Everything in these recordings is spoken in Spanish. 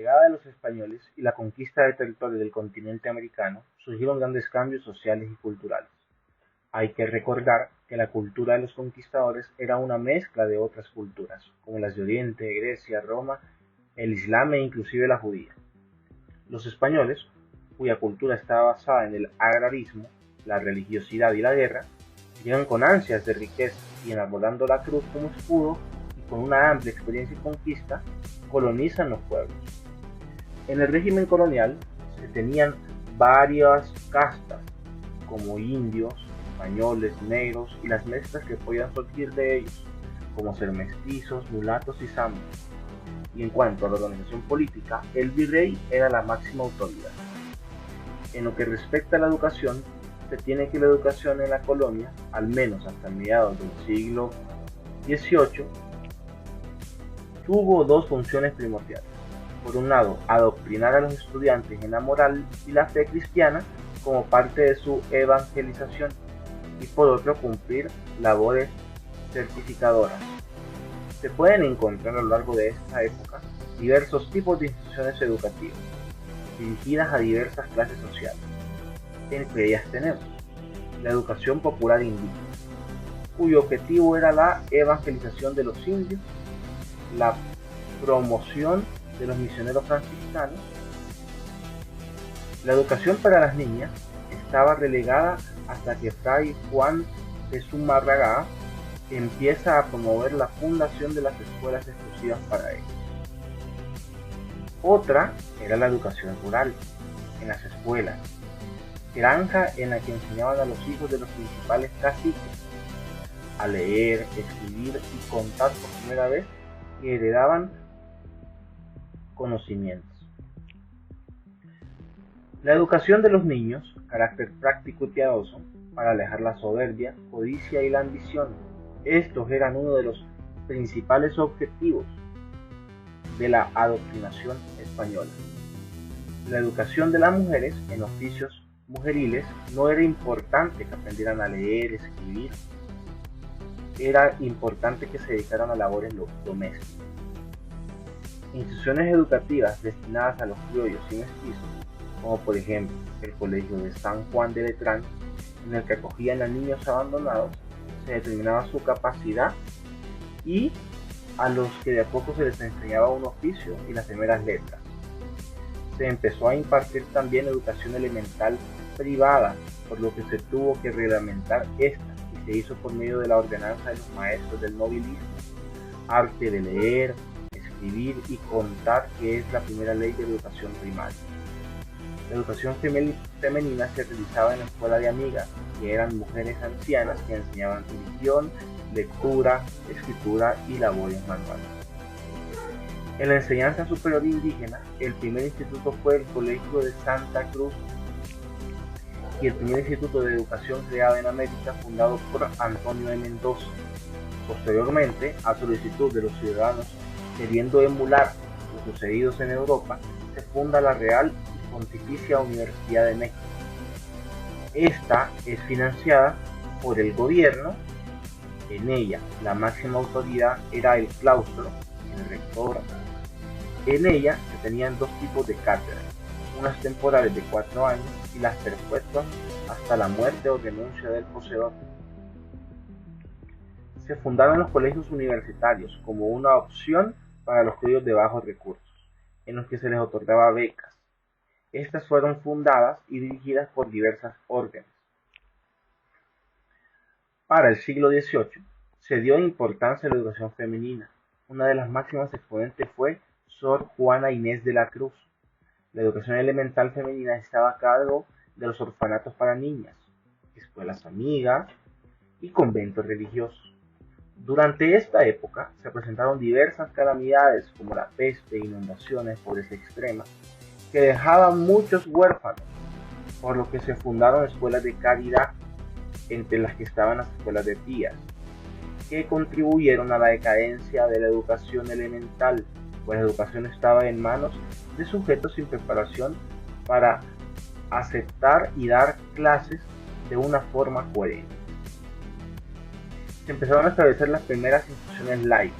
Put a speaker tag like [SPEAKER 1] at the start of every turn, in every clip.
[SPEAKER 1] llegada de los españoles y la conquista de territorio del continente americano, surgieron grandes cambios sociales y culturales. Hay que recordar que la cultura de los conquistadores era una mezcla de otras culturas, como las de Oriente, Grecia, Roma, el Islam e inclusive la judía. Los españoles, cuya cultura estaba basada en el agrarismo, la religiosidad y la guerra, llegan con ansias de riqueza y enarbolando la cruz como escudo y con una amplia experiencia y conquista, colonizan los pueblos. En el régimen colonial se tenían varias castas, como indios, españoles, negros y las mezclas que podían surgir de ellos, como ser mestizos, mulatos y zambos. Y en cuanto a la organización política, el virrey era la máxima autoridad. En lo que respecta a la educación, se tiene que la educación en la colonia, al menos hasta mediados del siglo XVIII, tuvo dos funciones primordiales. Por un lado, adoctrinar a los estudiantes en la moral y la fe cristiana como parte de su evangelización, y por otro, cumplir labores certificadoras. Se pueden encontrar a lo largo de esta época diversos tipos de instituciones educativas, dirigidas a diversas clases sociales. Entre ellas tenemos la educación popular indígena, cuyo objetivo era la evangelización de los indios, la promoción de los misioneros franciscanos. La educación para las niñas estaba relegada hasta que Fray Juan de Zumárraga empieza a promover la fundación de las escuelas exclusivas para ellas. Otra era la educación rural, en las escuelas, granja en la que enseñaban a los hijos de los principales caciques a leer, escribir y contar por primera vez y heredaban conocimientos. La educación de los niños, carácter práctico y piadoso, para alejar la soberbia, codicia y la ambición. Estos eran uno de los principales objetivos de la adoctrinación española. La educación de las mujeres en oficios mujeriles no era importante que aprendieran a leer, escribir, era importante que se dedicaran a labores domésticas. Instituciones educativas destinadas a los criollos y mestizos, como por ejemplo el Colegio de San Juan de Letrán, en el que acogían a niños abandonados, se determinaba su capacidad y a los que de a poco se les enseñaba un oficio y las primeras letras. Se empezó a impartir también educación elemental privada, por lo que se tuvo que reglamentar esta y se hizo por medio de la ordenanza de los maestros del nobilismo, arte de leer, escribir y contar, que es la primera ley de educación primaria. La educación femenina se realizaba en la escuela de amigas, que eran mujeres ancianas que enseñaban religión, lectura, escritura y labores manuales. En la enseñanza superior indígena, el primer instituto fue el Colegio de Santa Cruz y el primer instituto de educación creado en América, fundado por Antonio de Mendoza. Posteriormente, a solicitud de los ciudadanos queriendo emular los sucedidos en Europa, se funda la Real y Pontificia Universidad de México. Esta es financiada por el gobierno. En ella, la máxima autoridad era el claustro, el rector. En ella se tenían dos tipos de cátedras, unas temporales de 4 años y las perpetuas hasta la muerte o renuncia del poseedor. Se fundaron los colegios universitarios como una opción para los criollos de bajos recursos, en los que se les otorgaba becas. Estas fueron fundadas y dirigidas por diversas órdenes. Para el siglo XVIII se dio importancia a la educación femenina. Una de las máximas exponentes fue Sor Juana Inés de la Cruz. La educación elemental femenina estaba a cargo de los orfanatos para niñas, escuelas amigas y conventos religiosos. Durante esta época se presentaron diversas calamidades como la peste, inundaciones, pobreza extrema, que dejaban muchos huérfanos, por lo que se fundaron escuelas de caridad, entre las que estaban las escuelas de tías, que contribuyeron a la decadencia de la educación elemental, pues la educación estaba en manos de sujetos sin preparación para aceptar y dar clases de una forma coherente. Se empezaron a establecer las primeras instituciones laicas,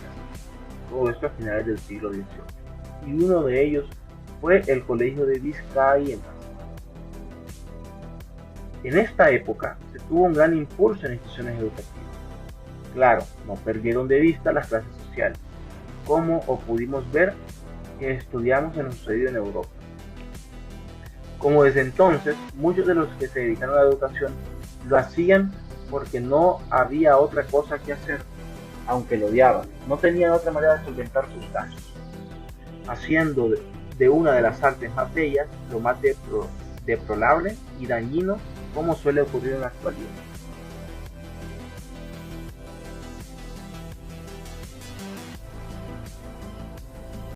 [SPEAKER 1] todo esto a finales del siglo XVIII, y uno de ellos fue el Colegio de Vizcaínas. En esta época se tuvo un gran impulso en instituciones educativas. Claro, no perdieron de vista las clases sociales, como pudimos ver que estudiamos en lo sucedido en Europa. Como desde entonces, muchos de los que se dedicaron a la educación lo hacían porque no había otra cosa que hacer, aunque lo odiaban. No tenían otra manera de solventar sus gastos, haciendo de una de las artes más bellas lo más deplorable y dañino como suele ocurrir en la actualidad.